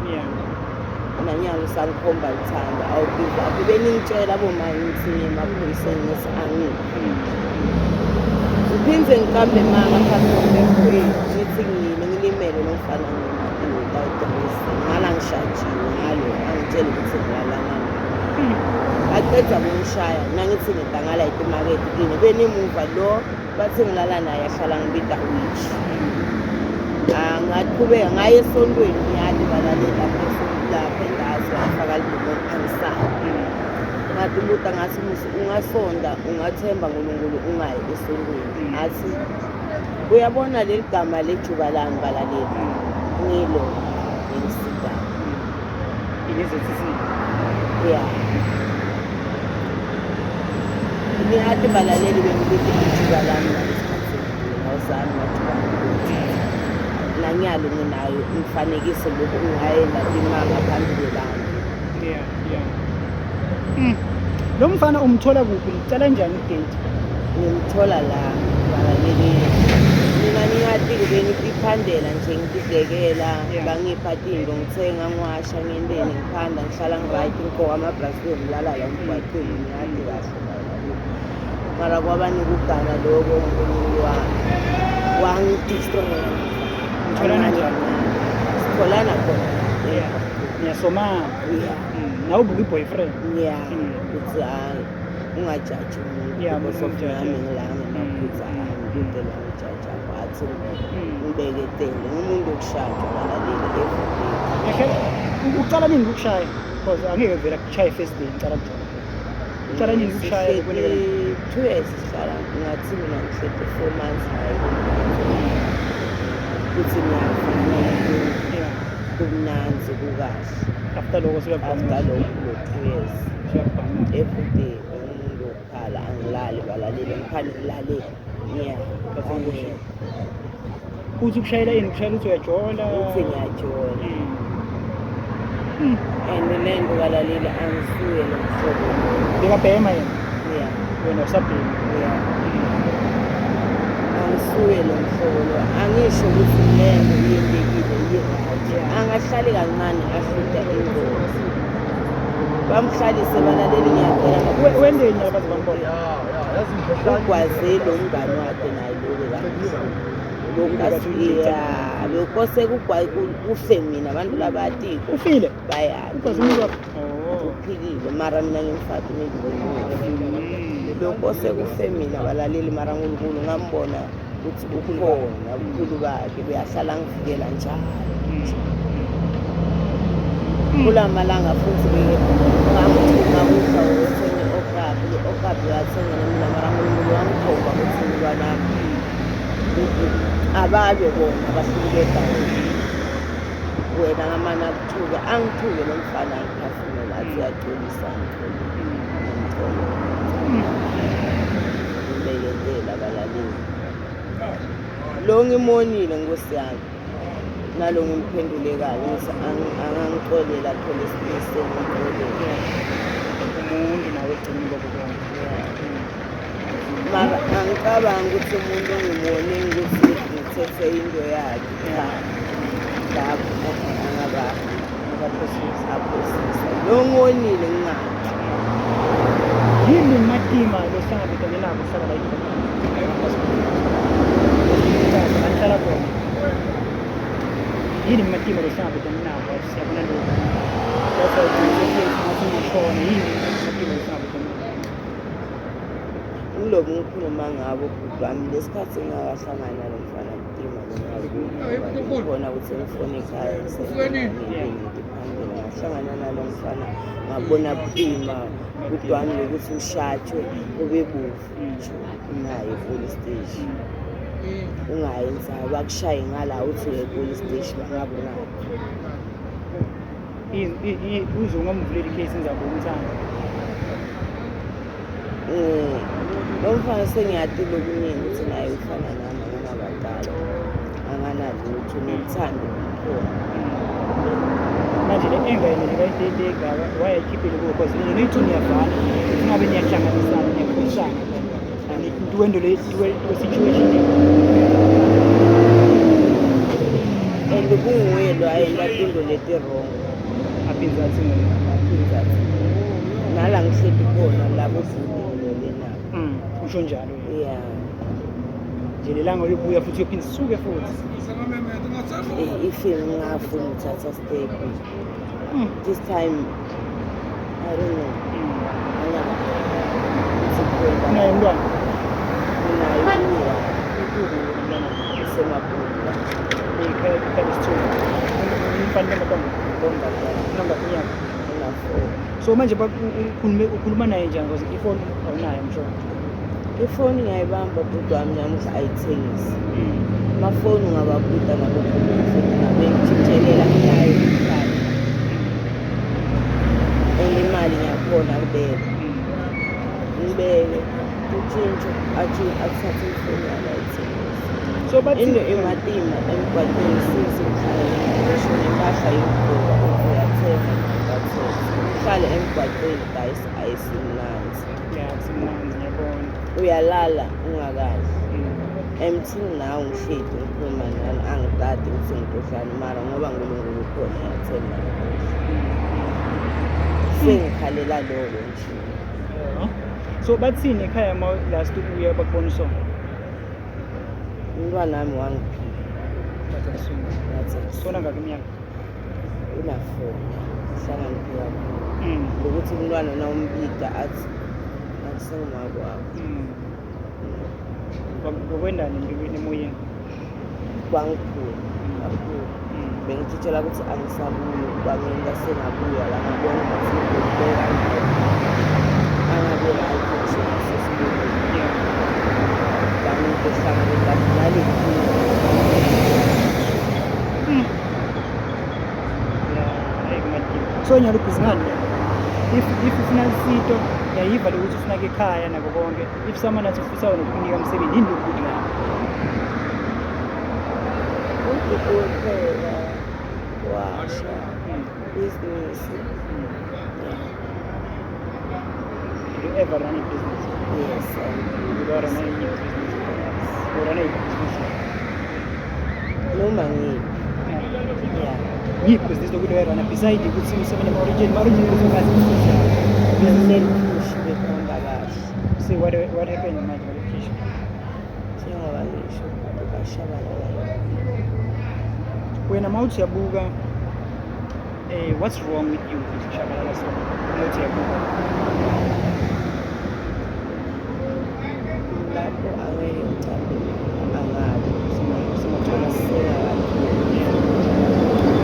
Speaker 2: nanyalo usangikhomba uthando awugive up beningitshela bomani ngithi emaphoyiseni ngithi angikho ngiphinde ngiqambe manga phakathi komefweni ngithi ngilimele nomfana ngala ngishajiwe ngalo angitshela ukuthi ngilalana aqeda ngishaya nangithi ngidangala etimakethe kini benimuva lo bathi ngilala naye ahlala ngibida witch ngaqhubeka ngaye esontweni ngiyali balalela lapha endazi afaka lidumoni angisala ngathi umuntu ngathi ungasonda ungathemba nkulunkulu ungayi esontweni ngathi uyabona leli gama lejubalani balaleli ngilo ngisida niyathi balaleli bengibithi ijubalani ngawuzami wajubalani nanyalo nginayo umfanekiso lokhu ungayela imanga phambili lami
Speaker 1: lo mfana umthola kuphi nicela njani idate
Speaker 2: ngimthola la balaleli mina ningathi beniphandela nje ngidekela bangiphatha into ngithenga ngiwasha ngendeni ngiphanda ngihlala ngiright ngigqoka amabhrasleti ngilala la ngibaqhini ningathi kahle mara kwabani kugana lokho uNkulunkulu wangidestroya
Speaker 1: ngitholana njani
Speaker 2: sitholana khona
Speaker 1: niyasomana nawe ubuka i-boyfriend
Speaker 2: ukuthi hayi ungajaji umuntu nami ngilanga maphutha ngilinde la ngijaja bathi ngibeketele ngumuntu okushajwa balaleli everyday
Speaker 1: ucala nini ukushaya because angeke vela kushaya first day ngicala njalo ucala nini ukushaya
Speaker 2: 2 years sihlala ngathi mina ngihlete 4 months hayi ukuthi ngiyafuna kumnanzi kukahle
Speaker 1: after lokho
Speaker 2: after lokho 2 years everyday umuntu okhala angilali balaleli ngiphani ngilale
Speaker 1: uthi ukushayela ini kushayela uthi uyajola
Speaker 2: uthi ngiyajola and lento balaleli angisuye lo mhlobo
Speaker 1: bekabhema yena wena usabhema
Speaker 2: angisuye lo mhlobo lo angisho ukuthi lento iyendekile yi-right angahlali kancane ahlita ingozi bamhlalise balaleli ngiyacela
Speaker 1: wendeni abazi bambona
Speaker 2: ugwazile umngani wakhe naye bekose kufe mina abantu labati
Speaker 1: ufile
Speaker 2: bayazi uphilile mara mina ngimfati bekose kufe mina balaleli mara nkulunkulu ngambona ukuthi ukhona ubukhulu bakhe beyahlala ngivikela njalo kula malanga futhi ngamthuma ukudla okuthenga okabi wathenga mina mara nkulunkulu wangikhomba ukuthi umntwanami ababe bona abahluke egazi wena ngamane akuthuke angithuke lo mfana angiphefumule athi uyacolisa ngibeketela abalaleli lo ngimonile nkosi yami nalo ngimphendulekayo ngithi angangixolela athole isipesi ngixolele
Speaker 1: umuntu nawe egcina lokho konke.
Speaker 2: mara angicabangi ukuthi umuntu ongimone ukuthi ngithethe into yakhe lapho aphosisa lo ngonile ngingakho
Speaker 1: Yini matima lohlangabezane nabo hlala la angihlala khona. Yini matima lohlangabezane nabo siyabona lokho. Bese ngathi ngishona yini matima lohlangabezane nabo.
Speaker 2: Ulobu ngikhuluma ngabo bami lesikhathi engakahlangana nalo mfana Mtima ngibona ukuthi ngifone ekhaya ngahlangana nalo mfana ngabona Mtima kudwami lokuthi ushatshwe ube bufu naye e-police station ungayenza bakushaye ngala uthi e-police station bangabonakala
Speaker 1: uze ungamvuleli icase ngizabona umthanda.
Speaker 2: Lo mfana sengiyatile okuningi ukuthi naye ufana nami anganabadala anganalutho nokuthanda ukukhona
Speaker 1: Manje le engayeleli kayidedega wayayikhiphile kuwo because nithi niyavana singabe niyahlanganisana niyakhulishana duwendo le situation
Speaker 2: and kunguye lo ayenza into leti wrong
Speaker 1: aphinzathi
Speaker 2: aphinzathi nala ngihleli khona labo vulile nabo
Speaker 1: usho njalo
Speaker 2: yeah
Speaker 1: nje lelanga uyobuya futhi uyophinde suke futhi
Speaker 2: ifilm ngafuna ukuthatha step this time I don't know
Speaker 1: naye mntwana
Speaker 2: naye semabhula
Speaker 1: so manje ukhuluma naye njani because ifoni awunayo msho
Speaker 2: ifoni ngiyayibamba bhuti wami namuhla ayithengisi amafoni ungababuda ngabe ngitshintshekela ngayo ekhaya imali ngiyakhona ngibeke utshintsho athathe ifoni yami ayithengisi
Speaker 1: so bathi
Speaker 2: ematima emgwaqweni sizikhaya ngisho nempahla yokugqoka uyathenga uhlale emgwaqweni guys ayisimnanzi
Speaker 1: ngiyabona
Speaker 2: uyalala ungakazi emthini nawe ngihleli ngikhuluma nani angitati ukuthi ngitohlani mara ngoba ngilungulu khona yathenga sengikhalela loko nje
Speaker 1: so bathini ekhaya ma last ubuya bakubona isonto
Speaker 2: umntwana wami wangiphila
Speaker 1: sona ngake iminyaka
Speaker 2: una-4 hlanganiphila ngokuthi umntwana nawumbika athi akusengumakwakho
Speaker 1: ngokwendani empilweni emoyeni
Speaker 2: kwangikhulu kakhulu bengitshitshela ukuthi angisabuyi kwangenza sengabuya la ngabona ukuthi ngibeka angabe right ngisho sesibuyile kami kuhlangabezana nale
Speaker 1: so nyalo ubhizinani if ufuna isito yayiva lokuthi ufuna ke ekhaya nako konke if someone athi ufisa nokunika umsebenzi yini lokudla
Speaker 2: ukupheka washa business
Speaker 1: you ever run a business
Speaker 2: yes
Speaker 1: you are running a business or run a business
Speaker 2: noma ngini yeah
Speaker 1: business lokuthi uyarana beside ukuthi umsebenzi origin kuzokazi
Speaker 2: business bekhomba kahle
Speaker 1: see what happened manje qualification
Speaker 2: njengoba ngisho ukashabalala
Speaker 1: wena mawuthi yabuka what's wrong with you ukuthi ushabalala so mawuthi yabuka
Speaker 2: lapho angeke ngicabhe angabi
Speaker 1: simathola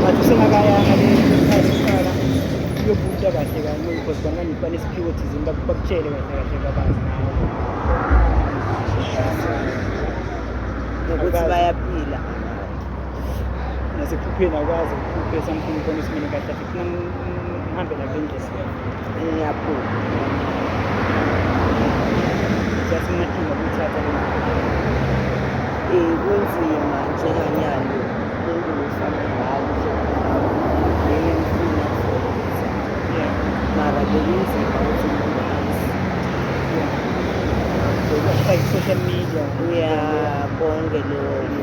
Speaker 2: but
Speaker 1: usengakayanga lesikhala uyobuta kahle kanye because banesiphiwo thizini bakutshele kahle kabanzi
Speaker 2: nokuthi bayaphila
Speaker 1: usekhupheni akwazi ukukhuphe something ubona usimene kahle funa ngihambe la ngendlela
Speaker 2: Ngiyabonga.
Speaker 1: just ngingadinga ukuthatha
Speaker 2: Kunzima njenganyalo umuntu ufana ngalo ngiyengifuna mara bekunzima ukuthi umuntu
Speaker 1: like social media
Speaker 2: konke lokho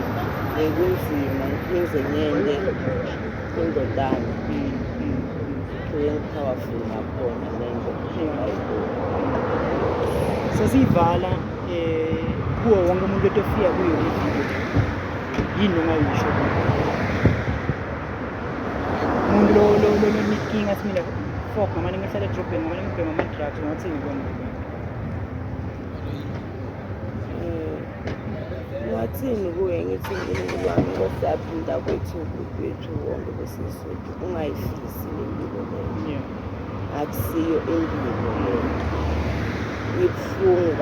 Speaker 2: bekunzima ngiphinde ngiyende indodana powerful ngakhona lento
Speaker 1: sesiyivala kuwo wonke umuntu otofika kuyo le video yini ongayisho umuntu lo nenkinga simile fok ngamane ngihlala edrobheni ngamane ngibhema ama-drugs ngathini kona
Speaker 2: ngathini kuye ngithi uNkulunkulu wami ngosaphinda kwethu wonke besisuthu ungayifisi le mpilo leyo akusiyo impilo leyo ibuhlungu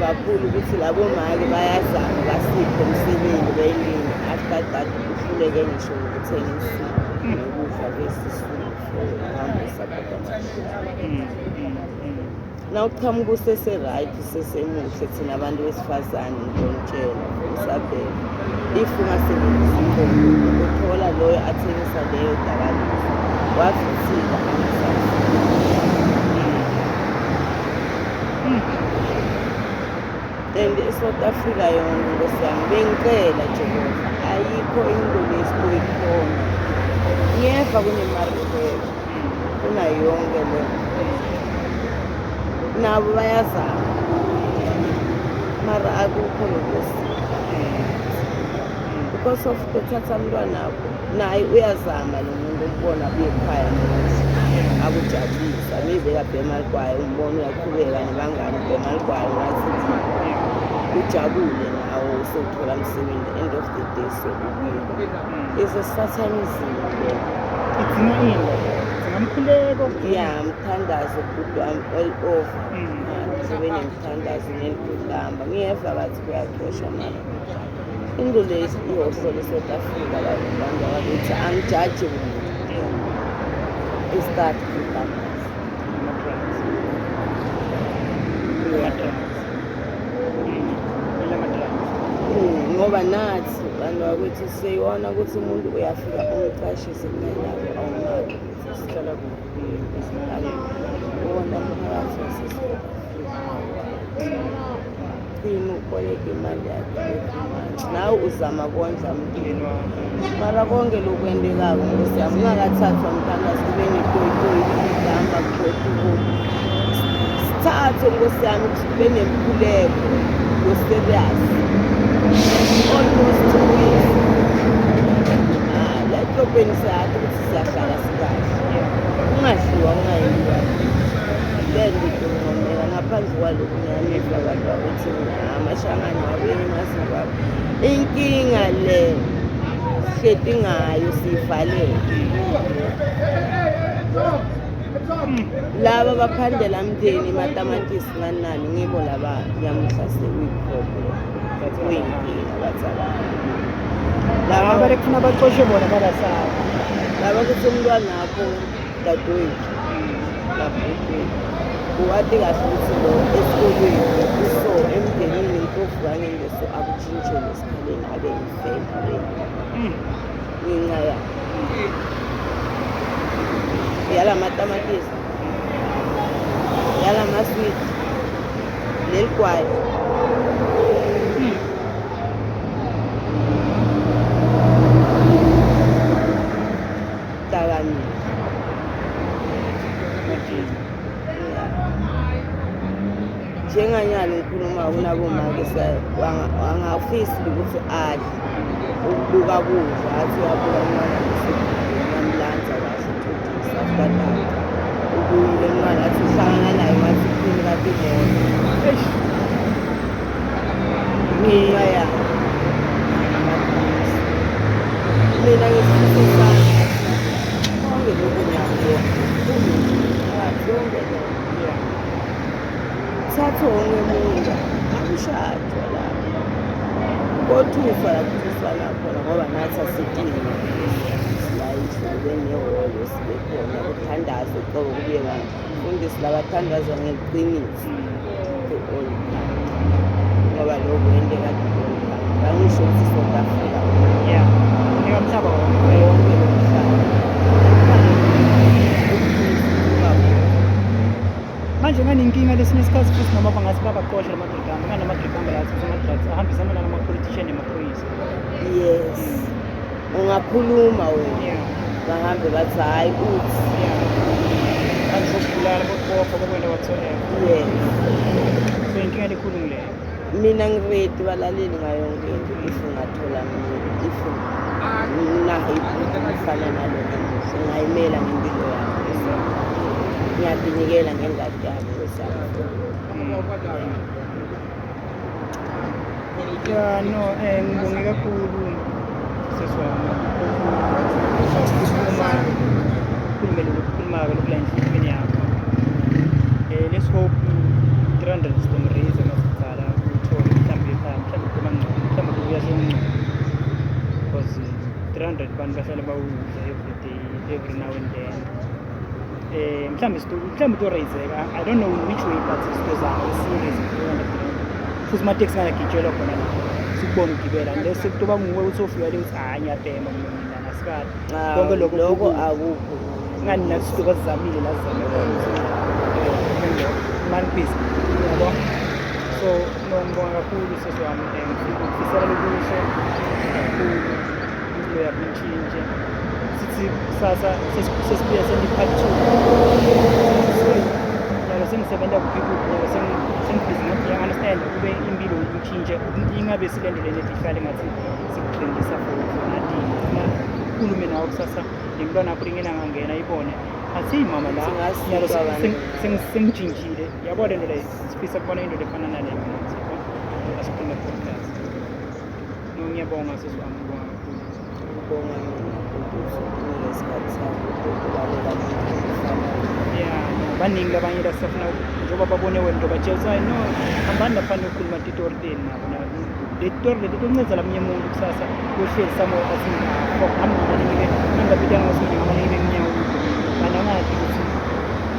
Speaker 2: kakhulu ukuthi labo mali bayazama basiphe umsebenzi belini after that kuhluleke ngisho ukuthenga isipho nokudla kwesisulu ukuhambisa nawuqhamuka usese-right usesemuhle thina abantu besifazane ngizontshela usabheka if ungasebenzisi intombi uthola loyo athengisa leyo dakamizwa wavithika and eSouth Africa yona Nkosi yami bengicela Jehova ayikho into lesikuyikhona ngiyeva kunemarivelo kunayonke le nabo bayazama mara akukho lokusi because of kuthatha mntwanabo naye uyazama lo muntu umbona abuye ekhaya akujabulisa maybe kabhema ligwayo umbona uyaqhubeka nebangani ubhema ligwayo ngathi ujabule nawo usothola msebenzi end of the day sokubuye is a satanism
Speaker 1: idinga into singamkhuleko
Speaker 2: mthandazo bhuti wami all over ngizobe nemthandazo nelikhulamba ngiyeva bathi kuyaxosha mara into le iyohlola eSouth Africa bantu abakuthi angijaji umuntu istart ngoba nathi bantu bakuthi siyona ukuthi umuntu uyafika umqashise kunalabo awunaki sihlala wona mphakathi wasesini uboleka imali yakhe nawe uzama kondla mntwini mara konke lokwendekako Nkosi yami ungakathathwa mthandazo kube netoyitoyi ihamba kugoduko sithathe Nkosi yami kube nemkhuleko ngo-serious almost 2 weeks la edrobheni siyathi ukuthi siyahlala sikahle ungadliwa ungayendiwa lento ngomela ngaphandle kwalokhu ngiyamehla abantu bakuthi amashangane wabenye mazimbabwe inkinga le sihleti ngayo siyivalele laba baphandela mndeni matamatisi nganani ngibo laba ngiyamuhlasela uyiproblem kuyinkinga bathaba
Speaker 1: laba balekufuna bacoshe bona babasaba
Speaker 2: laba kuthi umntwanakho dadewethu labhuti uwade kahle ukuthi lo esikolweni uso emndenini nkofukanye ngeso akutshintshe lesikhaleni abe yifela ngenxa yala matamatisi yala maswiti leligwayi njenganyalo ngikhuluma kunabomake wangafisi ukuthi adle ukubuka kudla athi uyabuka umntwana ngamlanza kahle uthuthisa after ubuyile umntwana athi uhlangana naye wathi uphini kade imoto ngenxa yakhe mina ngisisesana konke lokhu ngiyakubona konke lokho thatha wonke umuntu akushajwa lapho kothuswa la kuthuswa nakhona ngoba nathi asidingi silayishe benehholo sibe khona kuthandazwe qobe kubuye bafundisi labathandaza ngeqiniso ku-all ngoba lokhu kwenteka ku-all bangisho ukuthi South Africa
Speaker 1: umhlaba
Speaker 2: wonke lo mhlaba
Speaker 1: manje nganenkinga lesinye isikhathi futhi noma bangathi babaxosha lamadragama nganamadragama lathi ama-drugs ahambisana nalama-politician nemaphoyisa.
Speaker 2: yes ungakhuluma wena bahambe bathi hhayi uthi
Speaker 1: kanti bokubulala bokubopha bokwenda whatsoever.
Speaker 2: yes
Speaker 1: So inkinga lekhulu ngileyo.
Speaker 2: mina ngiredi balaleli ngayo yonke into if ungathola if ngifana nalona ngingayimela ngempilo yami ngiyadinikela ngengadi yami wesami.
Speaker 1: No, ngibonge kakhulu sesiwami ukukhuluma-ke lokula enhliziyweni yakho. Let's hope 300 sitomraise masicala uthole mhlawumbe ekhaya mhlawumbe kuba ngcono mhlawumbe kubuya sengcono because 300 bantu bahlala bawudla every now and then. Mhlawumbe utorayizeka I don't know in which way but sitozama esiyiraise 300 futhi amateksi ngayagitshelwa khona la sikubona ukugibela unless kutoba nguwe uthi ofika le uthi hhayi ngiyabhema mina nasikade konke
Speaker 2: lokho akukho
Speaker 1: ngani nathi sitoba sizamile la sizamele man-peace yabo. So ngibonga kakhulu sesiwami ngifisela lokuhle kakhulu impilo yakho intshintshe sithi kusasa sesibuya sendi-part 2 nyalo sengisebenza kuphi-kuphi nyalo sengibhizi ngathi ngiya-understand kube impilo intshintshe ingabe silendele nethi ihlale ngathi sikutrendisa for nathi ukhulume nawe kusasa nemntwana akho ingena angangena ibone athi mama la nyalo sengitshintshile yabo le nto leyo sifisa kubona into lefana naleyo asikhulume podcast. No ngiyabonga sesiwami ngibonga baningi labanye lasafuna njengoba babone wena into batshela hayi no hambani laphana yokhuluma titori nabo le tori leti toncedza lamunye muntu kusasa yohleli samoya athi angabidanga ngasuthi ngamanike nginyawo bana ngadi ukuthi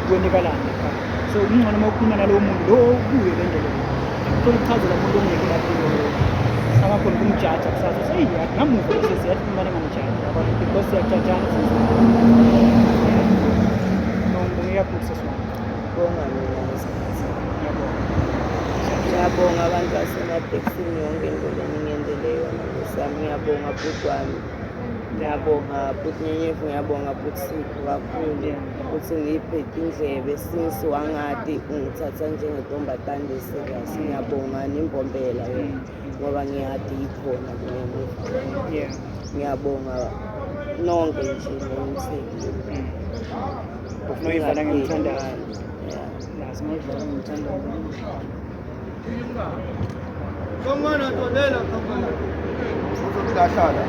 Speaker 1: kwenekalani ekhaya. So ungcono uma ukhuluma nalowo muntu lo kuye le nto leyo uthola ukuchazela muntu ongekho lapho angakhona ukumjaja kusasa uthi eyi ngamuva sesiyathi kumane ngamjaji yabo because siyajajana kakhulu sesiwami.
Speaker 2: Bonga mina ngesikhathi ngiyabonga abantu basematekisini yonke into leningiyendeleyo sami ngiyabonga bhuti wami ngiyabonga bhuti Nyenyefu ngiyabonga bhuti Sipho kakhulu ukuthi ngiyiphethe indlebe since wangadi ungithatha njengentombatane serious ngiyabonga nimbombela yona ngoba ngiyadi ikhona kunemuva ngiyabonga nonke nje nomsebenzi
Speaker 1: Noyidlala ngimthandayo. Nazi noyidlala ngimthandayo.
Speaker 3: Somana tolela kama. Futhi uhlala.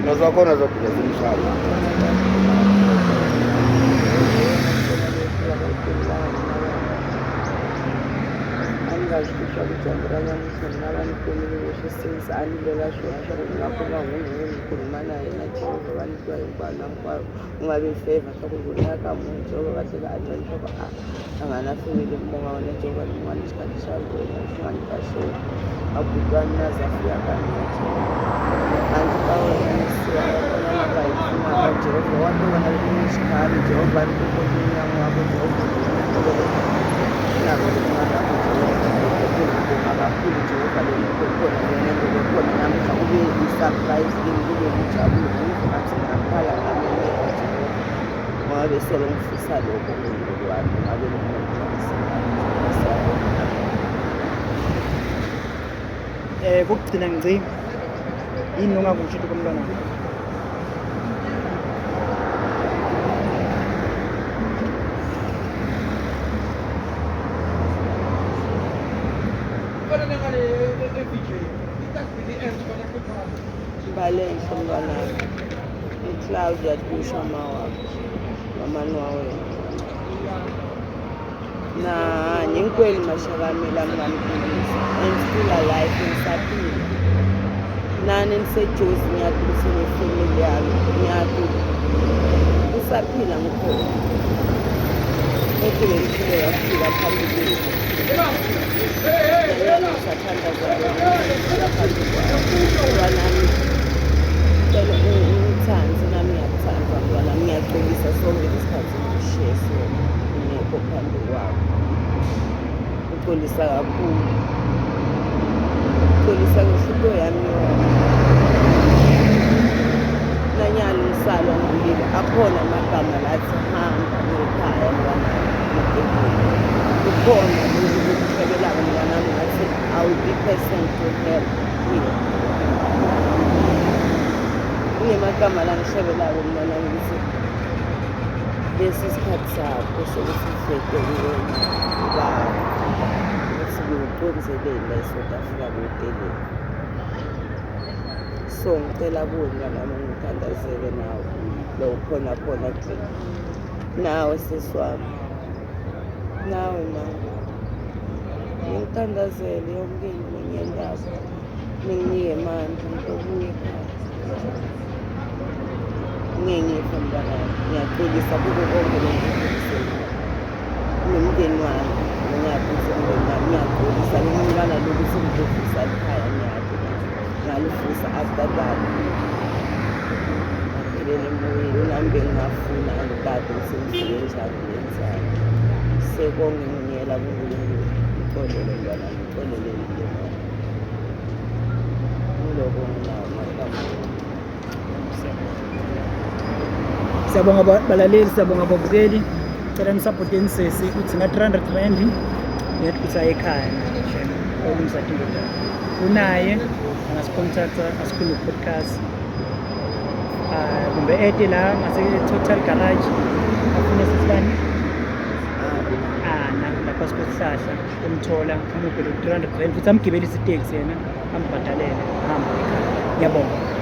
Speaker 3: Nazakhona zokuya zimshaya.
Speaker 2: Angazisho kujambura nyamuhla nabantu since andlela shosha ngakho ngikhuluma naye nathi abantu bayibana ungabe favor sokuvulela kamuntu ngoba bathi ka-adventure angana family mbonga wena njengoba ngani isikhathi sakho ngani kasho abukani nazafika kanti manje bawena siya bayifuna kaJehova wathi wona lesikhathi Jehova ukukhuluma ngakho Jehova nabo kakhulu Jehova lekhona lento lekhona namhla kube i-surprise kube ngijabule ngathi ngakhala nami ngoba besele ngifisa lokho ngokwami ngabe
Speaker 1: kokugcina ngci yini ongakusho ukuthi komntwana
Speaker 2: Balenhle mntwanami uClaudia Dusha mamani wawena na nyinkweli mashakami lamngamphilisa and still alive ngisaphila nani nisejozi ngiyazi ukuthi nefamily yami ngiyazi usaphila ngikhona ekube ngiphile kafika phambili ngisathandaza phambili ngoba nami cela ungithande nami ngiyakuthanda ngoba nami ngiyaxolisa sonke isikhathi ngishiye sona ngekho phambi kwakho uxolisa kakhulu uxolisa ngeshinto yami yonke nanyalo ngisalwa ngilile akhona amagama lathi hamba ngekhaya mntwanami kukhona ukushebelaka mntwanami ngathi I will be present to help here kunemagama la ngishebelako mntwanami ukuthi lesi sikhathi sakho sokuthi ufede kuwena ubaba ukuthi ngiwuconzeleni la eSouth Africa kuwuteleni so ngicela kuwe mntwanami ngithandazele nawe lo ukhona khona kule nawe sesiwami nawe mama ngithandazele yonke into ngiyendazi ninginike amandla ngitobuye ekhaya ngifa mntwanami ngiyaxolisa kuko konke lokudlulisela nomndeni wami ngiyabuza umndeni wami ngiyaxolisa ngingqala lokuthi ngidlulisa ekhaya ngiyakhe ngalufisa after that ngaphelele emoyeni nami bengingafuna angikade ukuthi ngifike njani lenzani sekonke ngingiyela kuNkulunkulu ngixolele mntwanami ngixolele umndeni wami ngiloko nginawo magama.
Speaker 1: Siyabonga balaleli, siyabonga babukeli, cela nisapoteni sesi uthi na 300 rand ngiyathi ukuthi aye ekhaya nje olungisa into unaye angasicontacta asikhulume podcast kumbe ede la ngase Total Garage afuna sisibani lapha sikuhlahla umthola umuphe 300 rand futhi amgibelisa itaxi yena ambhadalele hamba ekhaya. Ngiyabonga.